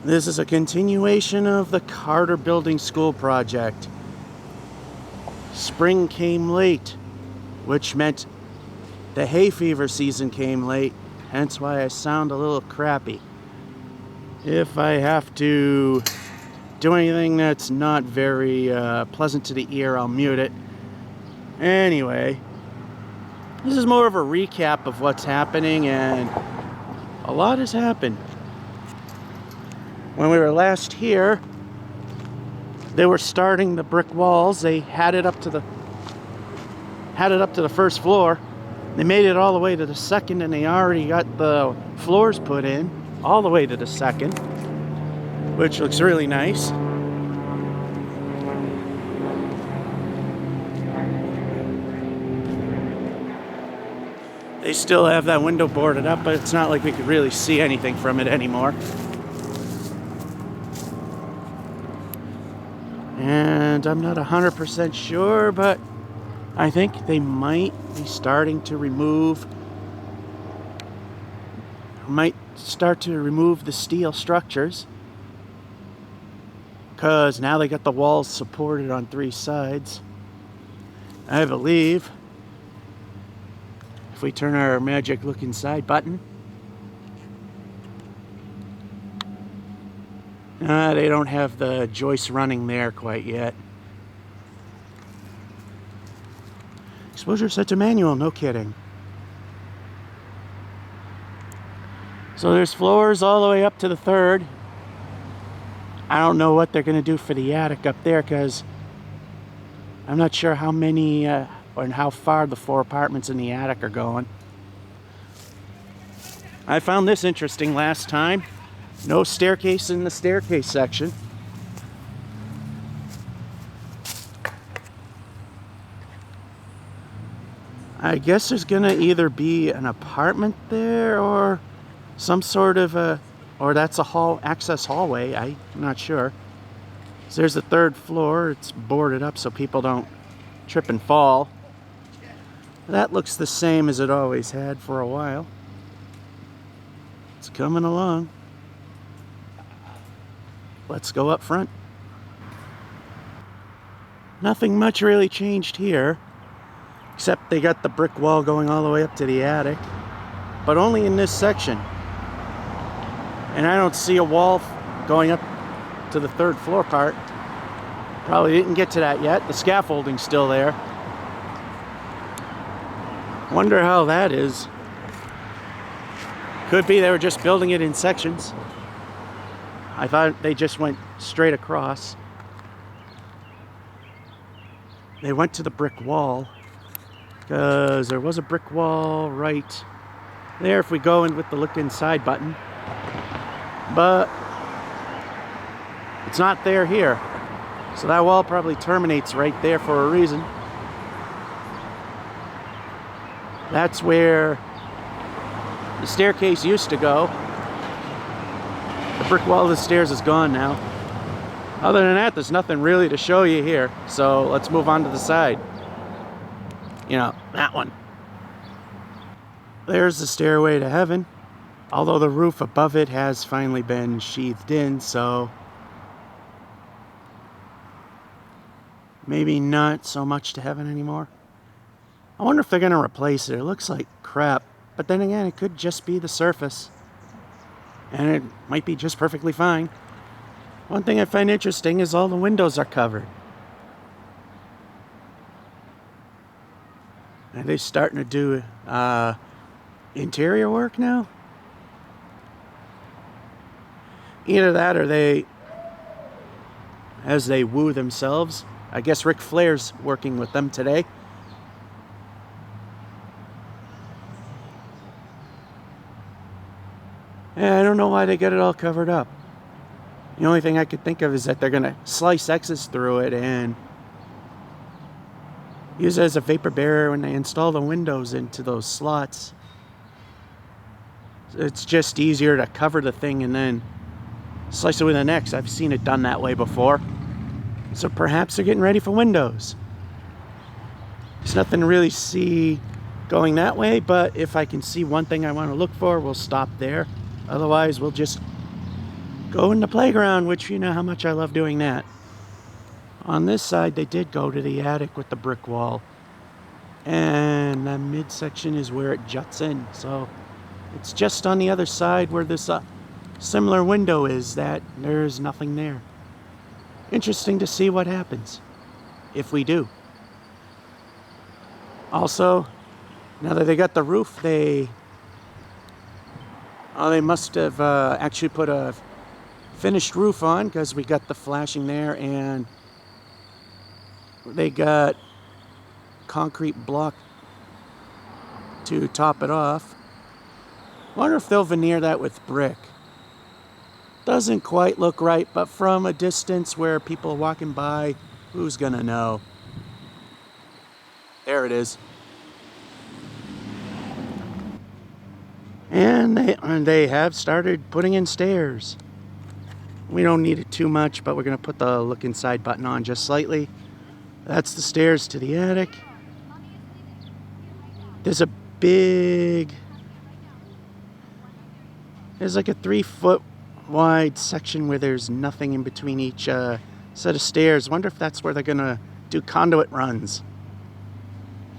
This is a continuation of the Carter Building School project. Spring came late, which meant the hay fever season came late, hence why I sound a little crappy. If I have to do anything that's not very pleasant to the ear, I'll mute it. Anyway, this is more of a recap of what's happening, and a lot has happened. When we were last here, they were starting the brick walls. They had it up to the first floor. They made it all the way to the second, and they already got the floors put in all the way to the second, which looks really nice. They still have that window boarded up, but it's not like we could really see anything from it anymore. And I'm not 100% sure, but I think they might be starting to remove the steel structures, because now they got the walls supported on 3 sides. I believe if we turn our magic look inside button, they don't have the joists running there quite yet. Exposure set to manual, no kidding. So there's floors all the way up to the 3rd. I don't know what they're going to do for the attic up there, because I'm not sure how many or how far the 4 apartments in the attic are going. I found this interesting last time. No staircase in the staircase section. I guess there's gonna either be an apartment there or some sort of or that's a access hallway. I'm not sure. So there's the 3rd floor. It's boarded up so people don't trip and fall. That looks the same as it always had for a while. It's coming along. Let's go up front. Nothing much really changed here, except they got the brick wall going all the way up to the attic, but only in this section. And I don't see a wall going up to the 3rd floor part. Probably didn't get to that yet. The scaffolding's still there. Wonder how that is. Could be they were just building it in sections. I thought they just went straight across. They went to the brick wall, because there was a brick wall right there if we go in with the look inside button. But it's not there here. So that wall probably terminates right there for a reason. That's where the staircase used to go. The brick wall of the stairs is gone now. Other than that, there's nothing really to show you here. So let's move on to the side. You know, that one. There's the stairway to heaven. Although the roof above it has finally been sheathed in, so maybe not so much to heaven anymore. I wonder if they're going to replace it. It looks like crap. But then again, it could just be the surface. And it might be just perfectly fine. One thing I find interesting is all the windows are covered. Are they starting to do interior work now? Either that or they, as they woo themselves. I guess Ric Flair's working with them today. Yeah, I don't know why they get it all covered up. The only thing I could think of is that they're going to slice X's through it and use it as a vapor barrier when they install the windows into those slots. It's just easier to cover the thing and then slice it with an X. I've seen it done that way before. So perhaps they're getting ready for windows. There's nothing to really see going that way, but if I can see one thing I want to look for, we'll stop there. Otherwise, we'll just go in the playground, which you know how much I love doing that. On this side, they did go to the attic with the brick wall. And the midsection is where it juts in. So it's just on the other side where this similar window is that there's nothing there. Interesting to see what happens if we do. Also, now that they got the roof, they must have actually put a finished roof on, because we got the flashing there, and they got concrete block to top it off. Wonder if they'll veneer that with brick. Doesn't quite look right, but from a distance where people are walking by, who's gonna know? There it is. And they have started putting in stairs. We don't need it too much, but we're gonna put the look inside button on just slightly. That's the stairs to the attic. There's a there's like a 3-foot wide section where there's nothing in between each set of stairs. Wonder if that's where they're gonna do conduit runs.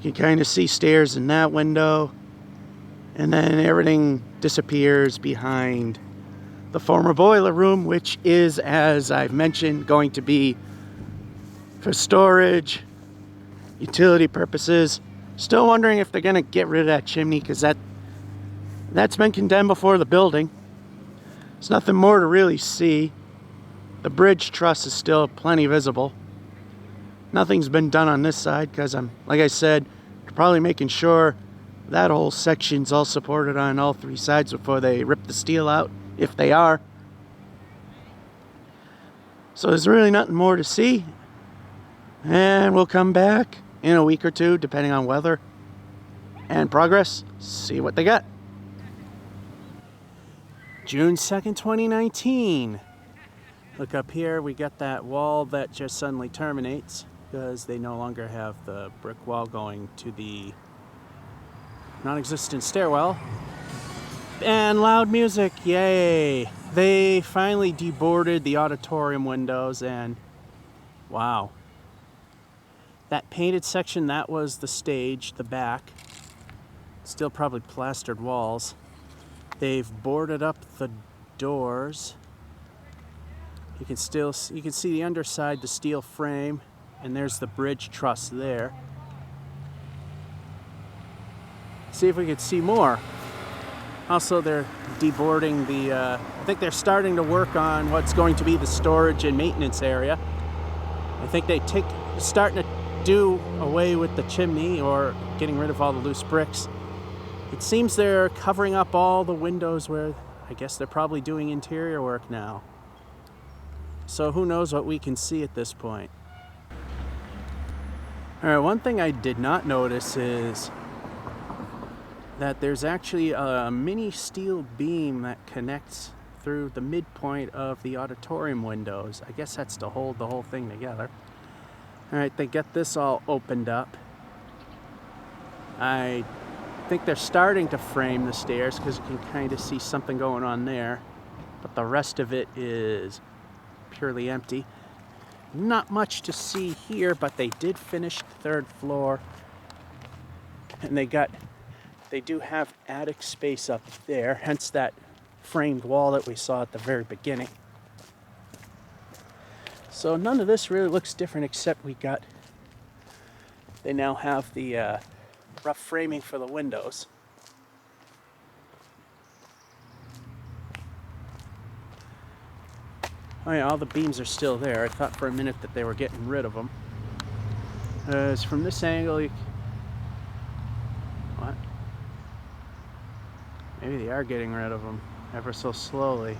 You can kind of see stairs in that window, and then everything disappears behind the former boiler room, which is, as I've mentioned, going to be for storage, utility purposes. Still wondering if they're gonna get rid of that chimney, because that's been condemned before the building. There's nothing more to really see. The bridge truss is still plenty visible. Nothing's been done on this side, because like I said, probably making sure that whole section's all supported on all 3 sides before they rip the steel out, if they are. So there's really nothing more to see. And we'll come back in a week or two, depending on weather and progress, see what they got. June 2nd, 2019. Look up here, we got that wall that just suddenly terminates because they no longer have the brick wall going to the non-existent stairwell. And loud music, yay! They finally deboarded the auditorium windows, and wow. That painted section, that was the stage, the back. Still probably plastered walls. They've boarded up the doors. You can see the underside, the steel frame, and there's the bridge truss there. See if we could see more. Also, they're deboarding I think they're starting to work on what's going to be the storage and maintenance area. I think starting to do away with the chimney, or getting rid of all the loose bricks. It seems they're covering up all the windows where I guess they're probably doing interior work now. So who knows what we can see at this point. Alright, one thing I did not notice is that there's actually a mini steel beam that connects through the midpoint of the auditorium windows. I guess that's to hold the whole thing together. Alright, they get this all opened up. I think they're starting to frame the stairs because you can kind of see something going on there. But the rest of it is purely empty. Not much to see here, but they did finish the 3rd floor. And they do have attic space up there, hence that framed wall that we saw at the very beginning. So none of this really looks different, except they now have the rough framing for the windows. Oh yeah, all the beams are still there. I thought for a minute that they were getting rid of them. As from this angle, what? Maybe they are getting rid of them ever so slowly.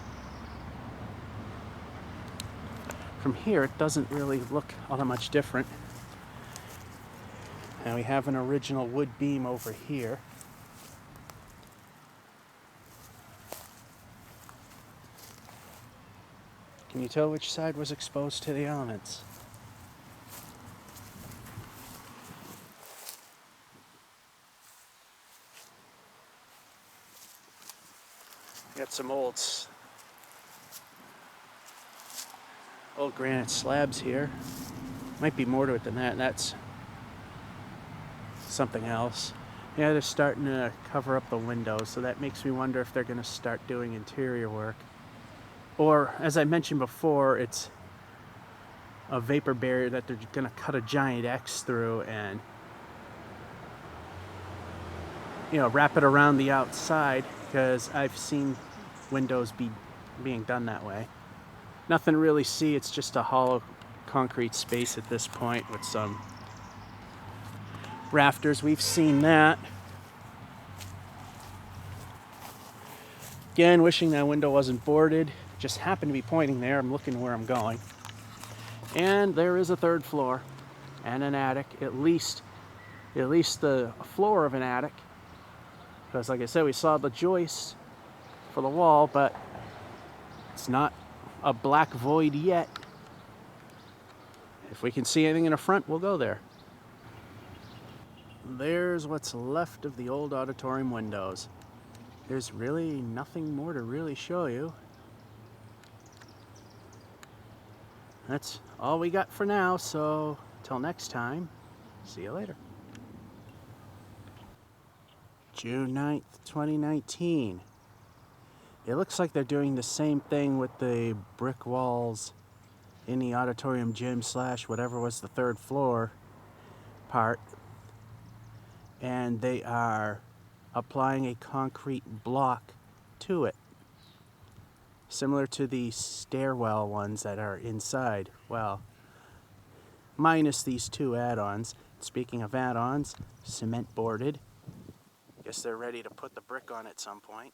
From here, it doesn't really look all that much different. And we have an original wood beam over here. Can you tell which side was exposed to the elements? Got some old old granite slabs here. Might be more to it than that. That's something else. Yeah, they're starting to cover up the windows, so that makes me wonder if they're going to start doing interior work. Or, as I mentioned before, it's a vapor barrier that they're going to cut a giant X through and, you know, wrap it around the outside, because I've seen windows being done that way. Nothing to really see, it's just a hollow concrete space at this point with some rafters. We've seen that. Again, wishing that window wasn't boarded. Just happened to be pointing there. I'm looking where I'm going. And there is a third floor and an attic, at least the floor of an attic. Because like I said, we saw the joist for the wall, but it's not a black void yet. If we can see anything in the front, we'll go there. There's what's left of the old auditorium windows. There's really nothing more to really show you. That's all we got for now, so till next time, see you later. June 9th, 2019. It looks like they're doing the same thing with the brick walls in the auditorium gym / whatever was the third floor part. And they are applying a concrete block to it, similar to the stairwell ones that are inside. Well, minus these two add-ons. Speaking of add-ons, cement boarded. Guess they're ready to put the brick on at some point.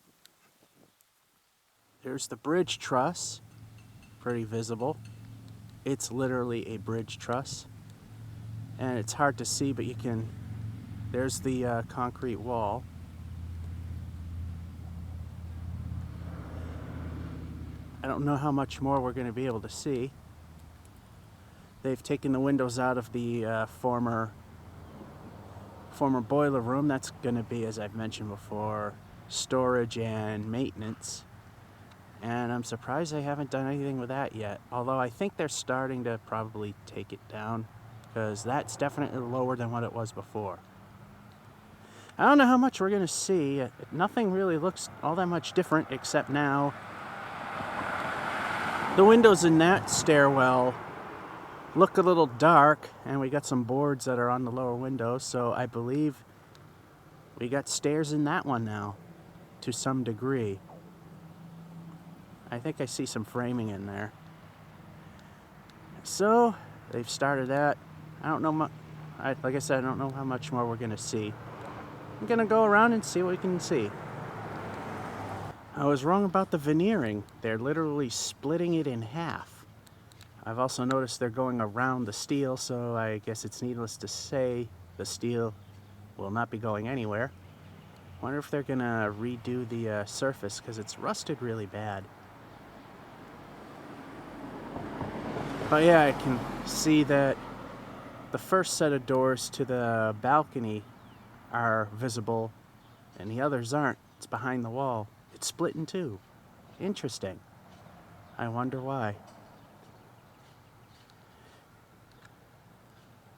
There's the bridge truss, pretty visible. It's literally a bridge truss, and it's hard to see, but you can. There's the concrete wall. I don't know how much more we're going to be able to see. They've taken the windows out of the former boiler room. That's going to be, as I've mentioned before, storage and maintenance. And I'm surprised they haven't done anything with that yet. Although I think they're starting to probably take it down, because that's definitely lower than what it was before. I don't know how much we're going to see. Nothing really looks all that much different, except now the windows in that stairwell look a little dark, and we got some boards that are on the lower windows, so I believe we got stairs in that one now, to some degree. I think I see some framing in there. So, they've started that. I don't know like I said, I don't know how much more we're going to see. I'm going to go around and see what we can see. I was wrong about the veneering. They're literally splitting it in half. I've also noticed they're going around the steel, so I guess it's needless to say the steel will not be going anywhere. Wonder if they're going to redo the surface, because it's rusted really bad. But yeah, I can see that the first set of doors to the balcony are visible, and the others aren't. It's behind the wall. It's split in two. Interesting. I wonder why.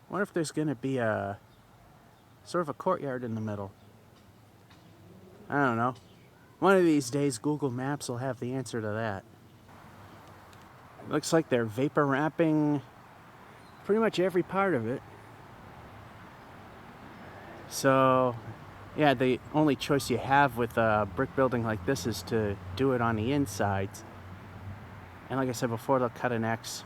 Wonder if there's going to be a sort of a courtyard in the middle. I don't know. One of these days, Google Maps will have the answer to that. It looks like they're vapor wrapping pretty much every part of it. So, yeah, the only choice you have with a brick building like this is to do it on the insides. And like I said before, they'll cut an X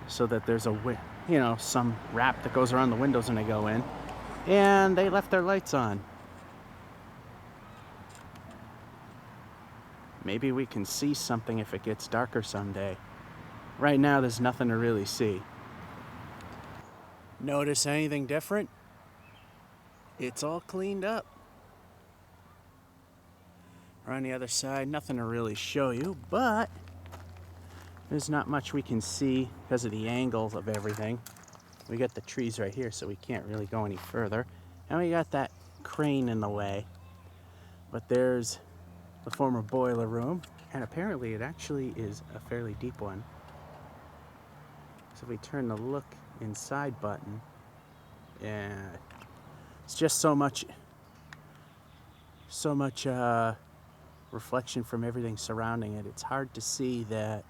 so that there's some wrap that goes around the windows when they go in. And they left their lights on. Maybe we can see something if it gets darker someday. Right now, there's nothing to really see. Notice anything different? It's all cleaned up. Or on the other side, nothing to really show you, but there's not much we can see because of the angles of everything. We got the trees right here, so we can't really go any further. And we got that crane in the way. But there's the former boiler room, and apparently it actually is a fairly deep one. So if we turn the look inside button, yeah, it's just so much reflection from everything surrounding it. It's hard to see that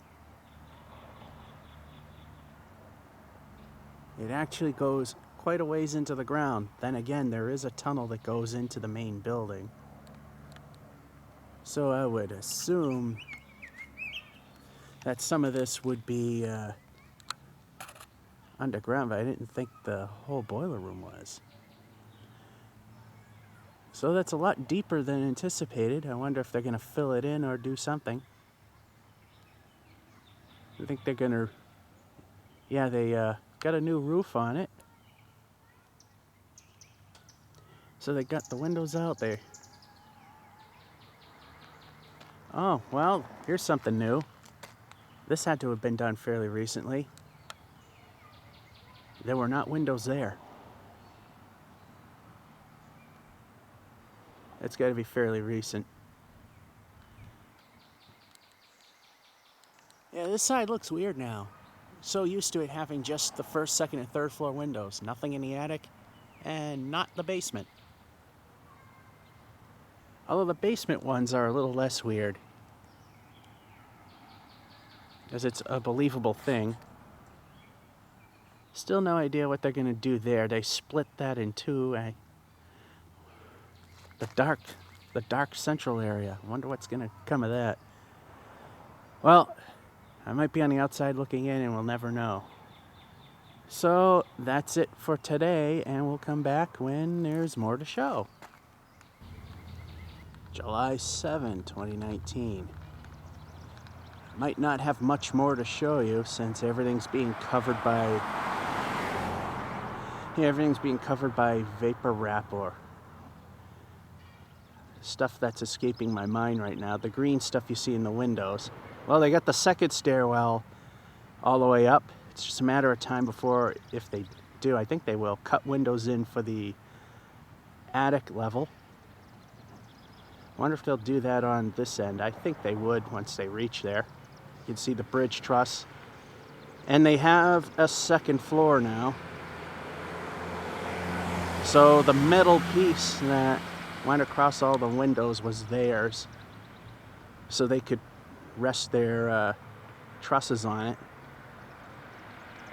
it actually goes quite a ways into the ground. Then again, there is a tunnel that goes into the main building. So I would assume that some of this would be underground, but I didn't think the whole boiler room was. So that's a lot deeper than anticipated. I wonder if they're going to fill it in or do something. I think they're going to... Yeah, they got a new roof on it. So they got the windows out there. Oh, well, here's something new. This had to have been done fairly recently. There were not windows there. It's got to be fairly recent. Yeah, this side looks weird now. So used to it having just the first, second, and third floor windows. Nothing in the attic, and not the basement. Although the basement ones are a little less weird, because it's a believable thing. Still no idea what they're going to do there. They split that in two. The dark central area. I wonder what's going to come of that. Well, I might be on the outside looking in and we'll never know. So that's it for today, and we'll come back when there's more to show. July 7, 2019. Might not have much more to show you since everything's being covered by vapor wrap or stuff that's escaping my mind right now. The green stuff you see in the windows. Well, they got the second stairwell all the way up. It's just a matter of time before, if they do, I think they will, cut windows in for the attic level. Wonder if they'll do that on this end. I think they would once they reach there. You can see the bridge truss. And they have a second floor now. So the metal piece that went across all the windows was theirs. So they could rest their trusses on it.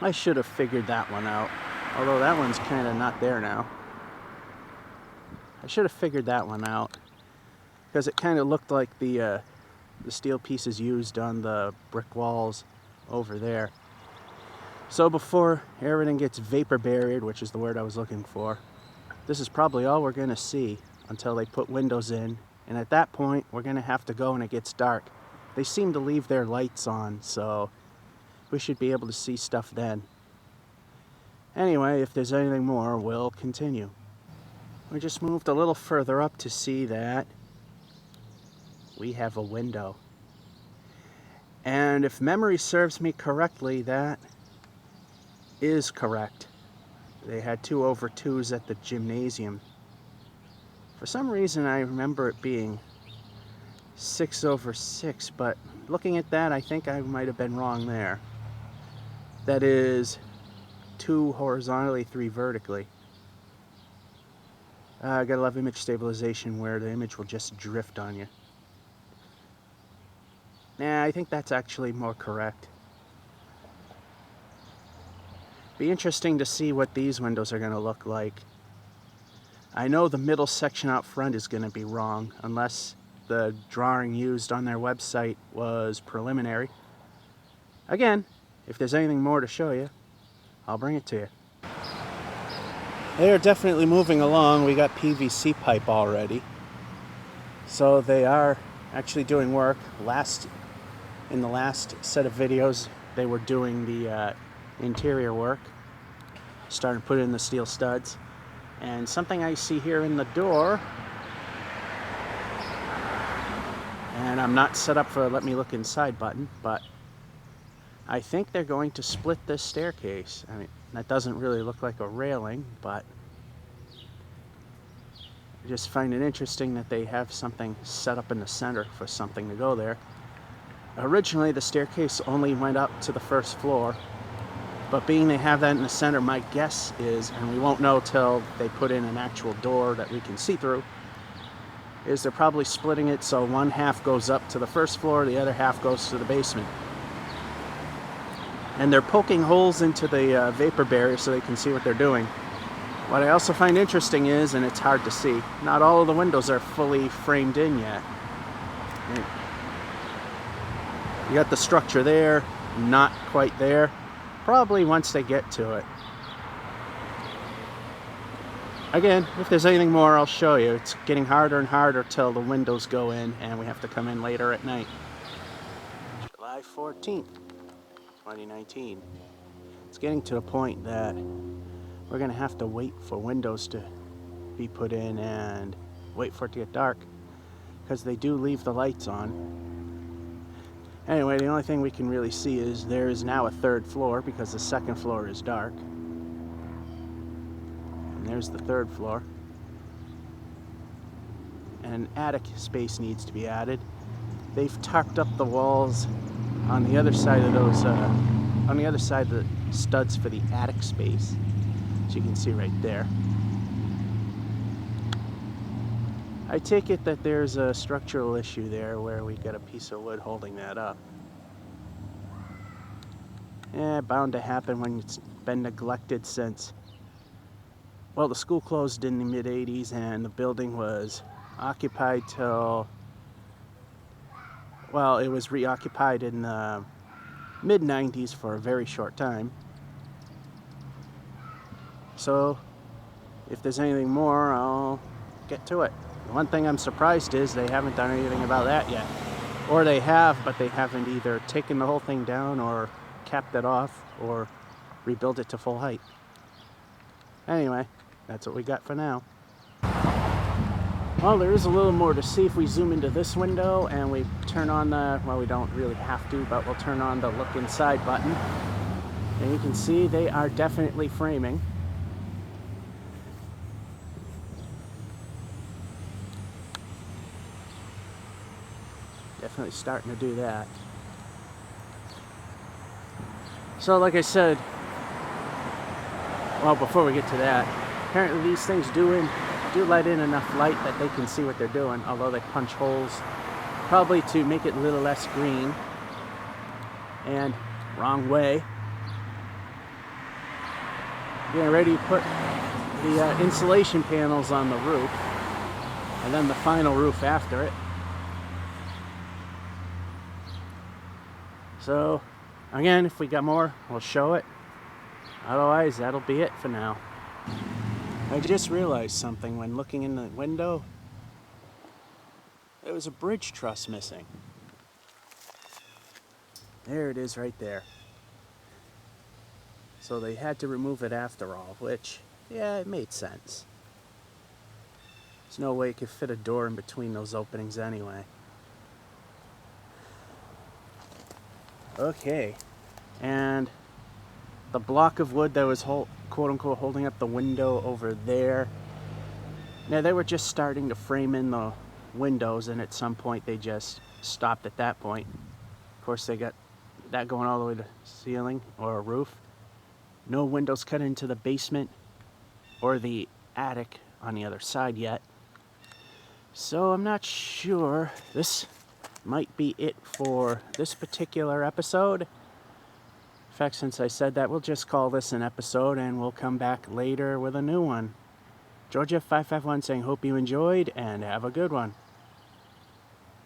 I should have figured that one out. Although that one's kind of not there now. I should have figured that one out, because it kind of looked like the steel pieces used on the brick walls over there. So before everything gets vapor barriered, which is the word I was looking for, this is probably all we're going to see until they put windows in. And at that point, we're going to have to go when it gets dark. They seem to leave their lights on, so we should be able to see stuff then. Anyway, if there's anything more, we'll continue. We just moved a little further up to see that we have a window. And if memory serves me correctly, that is correct. They had 2/2s at the gymnasium. For some reason, I remember it being 6/6, but looking at that, I think I might have been wrong there. That is 2 horizontally, 3 vertically. I gotta love image stabilization where the image will just drift on you. Nah, I think that's actually more correct. Be interesting to see what these windows are gonna look like. I know the middle section out front is gonna be wrong, unless the drawing used on their website was preliminary. Again, if there's anything more to show you, I'll bring it to you. They are definitely moving along. We got PVC pipe already. So they are actually doing work. In the last set of videos, they were doing the interior work. Starting to put in the steel studs. And something I see here in the door, and I'm not set up for a let me look inside button, but I think they're going to split this staircase. I mean, that doesn't really look like a railing, but I just find it interesting that they have something set up in the center for something to go there. Originally, the staircase only went up to the first floor, But being they have that in the center, my guess is, and we won't know till they put in an actual door that we can see through, is they're probably splitting it so one half goes up to the first floor, the other half goes to the basement. And they're poking holes into the vapor barrier so they can see what they're doing. What I also find interesting is, and it's hard to see, not all of the windows are fully framed in yet. You got the structure there, not quite there. Probably once they get to it. Again, if there's anything more, I'll show you. It's getting harder and harder till the windows go in and we have to come in later at night. July 14th, 2019. It's getting to a point that we're going to have to wait for windows to be put in and wait for it to get dark, because they do leave the lights on. Anyway, the only thing we can really see is there is now a third floor because the second floor is dark. And there's the third floor. And an attic space needs to be added. They've tucked up the walls on the other side of those, on the other side of the studs for the attic space, as you can see right there. I take it that there's a structural issue there where we got a piece of wood holding that up. Bound to happen when it's been neglected since, well, the school closed in the mid-80s and the building was occupied till, well, it was reoccupied in the mid-90s for a very short time. So, if there's anything more, I'll get to it. One thing I'm surprised is they haven't done anything about that yet. Or they have, but they haven't either taken the whole thing down or capped it off or rebuilt it to full height. Anyway, that's what we got for now. Well, there is a little more to see if we zoom into this window and we turn on the, well, we don't really have to, but we'll turn on the look inside button. And you can see they are definitely framing. Definitely starting to do that. So like I said, well, before we get to that, apparently these things do let in enough light that they can see what they're doing, although they punch holes probably to make it a little less green. And wrong way. Getting ready to put the insulation panels on the roof, and then the final roof after it. So, again, if we got more, we'll show it. Otherwise, that'll be it for now. I just realized something when looking in the window. There was a bridge truss missing. There it is right there. So they had to remove it after all, which, yeah, it made sense. There's no way you could fit a door in between those openings anyway. Okay, and the block of wood that was quote-unquote holding up the window over there, now they were just starting to frame in the windows, and at some point they just stopped at that point. Of course, they got that going all the way to ceiling or a roof. No windows cut into the basement or the attic on the other side yet. So I'm not sure. This might be it for this particular episode. In fact, since I said that, we'll just call this an episode and we'll come back later with a new one. Georgia551 saying hope you enjoyed and have a good one.